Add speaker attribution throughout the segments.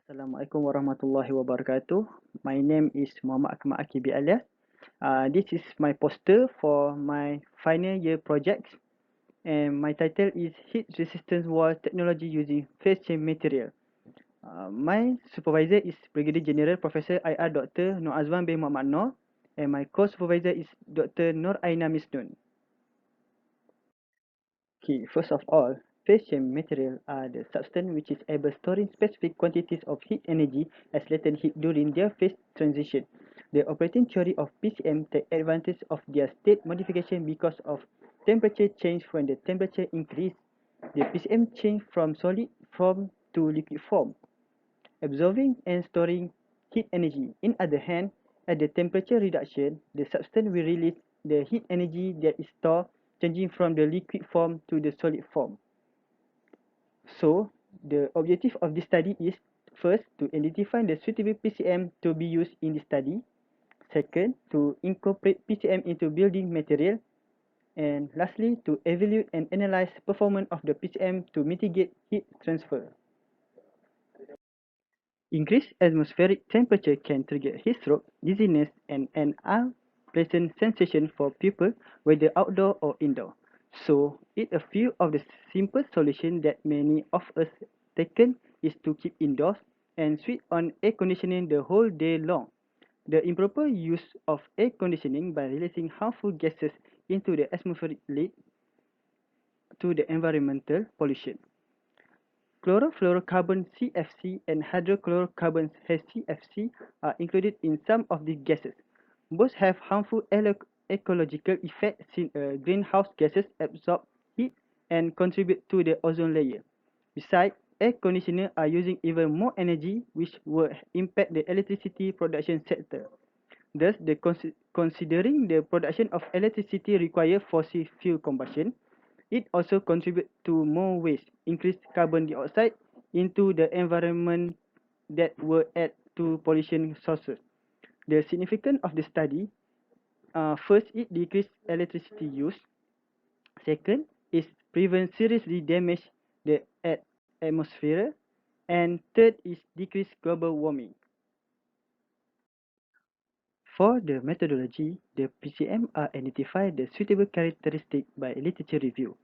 Speaker 1: Assalamualaikum warahmatullahi wabarakatuh. My name is Muhammad Akmal Akibi Alias. This is my poster for my final year project, and my title is Heat Resistance Wall Technology Using Phase Change Material. My supervisor is Brigadier General Professor IR Dr. Nur Azwan bin Muhammad Noor, and my co-supervisor is Dr. Nur Aina Misnun. Okay, first of all, phase change material are the substance which is able storing specific quantities of heat energy as latent heat during their phase transition. The operating theory of PCM take advantage of their state modification because of temperature change. When the temperature increase, the PCM change from solid form to liquid form, absorbing and storing heat energy. In other hand, at the temperature reduction, the substance will release the heat energy that is stored, changing from the liquid form to the solid form. So, the objective of this study is first to identify the suitable PCM to be used in this study. Second, to incorporate PCM into building material. And lastly, to evaluate and analyze performance of the PCM to mitigate heat transfer. Increased atmospheric temperature can trigger heat stroke, dizziness, and an unpleasant sensation for people, whether outdoor or indoor. So, a few of the simple solutions that many of us taken is to keep indoors and switch on air conditioning the whole day long. The improper use of air conditioning by releasing harmful gases into the atmosphere lead to the environmental pollution. Chlorofluorocarbon (CFC) and hydrochlorocarbons (HCFC) are included in some of these gases. Both have harmful ecological effects since greenhouse gases absorb heat and contribute to the ozone layer. Besides, air conditioners are using even more energy, which will impact the electricity production sector. Thus, considering the production of electricity require fossil fuel combustion, it also contributes to more waste, increased carbon dioxide into the environment that will add to pollution sources. The significance of the study, first, it decreases electricity use. Second, is prevent seriously damage the atmosphere. And third is decrease global warming. For the methodology, the PCM are identified the suitable characteristic by literature review,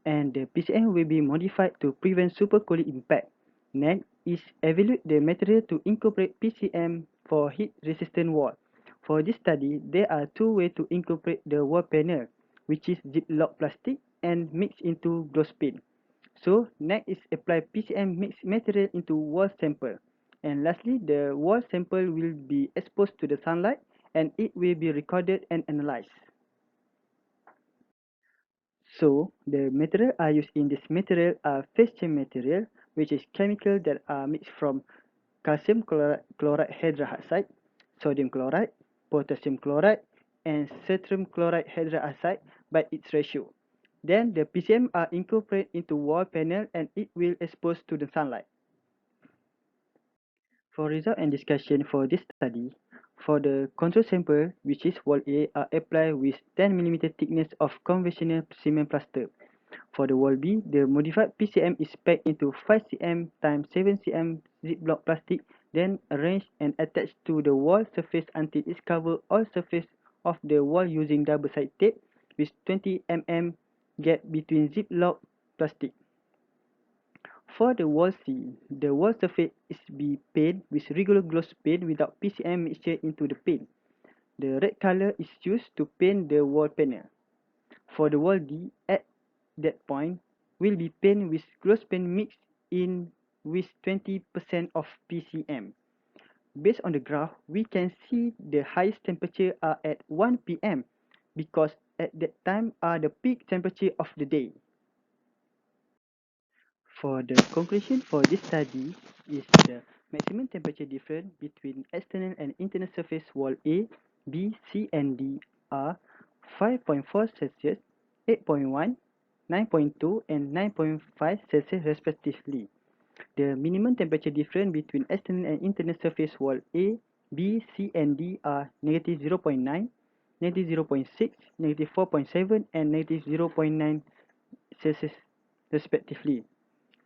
Speaker 1: and the PCM will be modified to prevent supercooling impact. Next is evaluate the material to incorporate PCM for heat-resistant wall. For this study, there are two ways to incorporate the wall panel, which is Ziploc plastic and mix into gloss paint. So next is apply PCM mixed material into wall sample. And lastly, the wall sample will be exposed to the sunlight and it will be recorded and analyzed. So, the material are used in this material are phase change material, which is chemical that are mixed from calcium chloride hydroxide, sodium chloride, potassium chloride, and cerium chloride hydroxide by its ratio. Then the PCM are incorporated into wall panel and it will expose to the sunlight. For result and discussion for this study, for the control sample, which is wall A, are applied with 10 mm thickness of conventional cement plaster. For the wall B, the modified PCM is packed into 5 cm x 7 cm Ziploc plastic, then arranged and attached to the wall surface until it covers all surface of the wall using double-sided tape with 20 mm gap between Ziploc plastic. For the wall C, the wall surface is be painted with regular gloss paint without PCM mixture into the paint. The red color is used to paint the wall panel. For the wall D, at that point, will be painted with gloss paint mixed in with 20% of PCM. Based on the graph, we can see the highest temperature are at 1 p.m. because at that time are the peak temperature of the day. For the conclusion for this study is the maximum temperature difference between external and internal surface wall A, B, C and D are 5.4 Celsius, 8.1, 9.2 and 9.5 Celsius respectively. The minimum temperature difference between external and internal surface wall A, B, C and D are negative 0.9, negative 0.6, negative 4.7 and negative 0.9 Celsius respectively.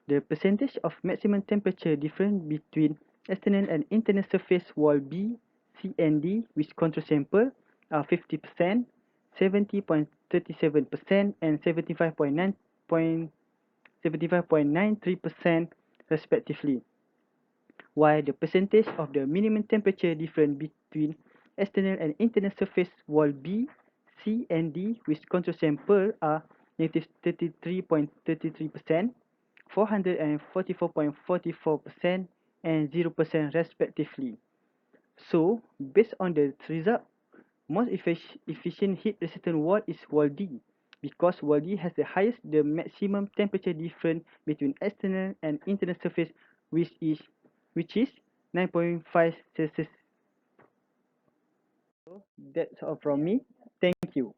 Speaker 1: The percentage of maximum temperature difference between external and internal surface wall B, C and D with control sample are 50%, 70.37% and 75.93% respectively, while the percentage of the minimum temperature difference between external and internal surface wall B, C and D with control sample are negative 33.33%, 444.44% and 0% respectively. So, based on the result, most efficient heat resistant wall is wall D, because wall D has the maximum temperature difference between external and internal surface, which is 9.5 Celsius. So that's all from me. Thank you.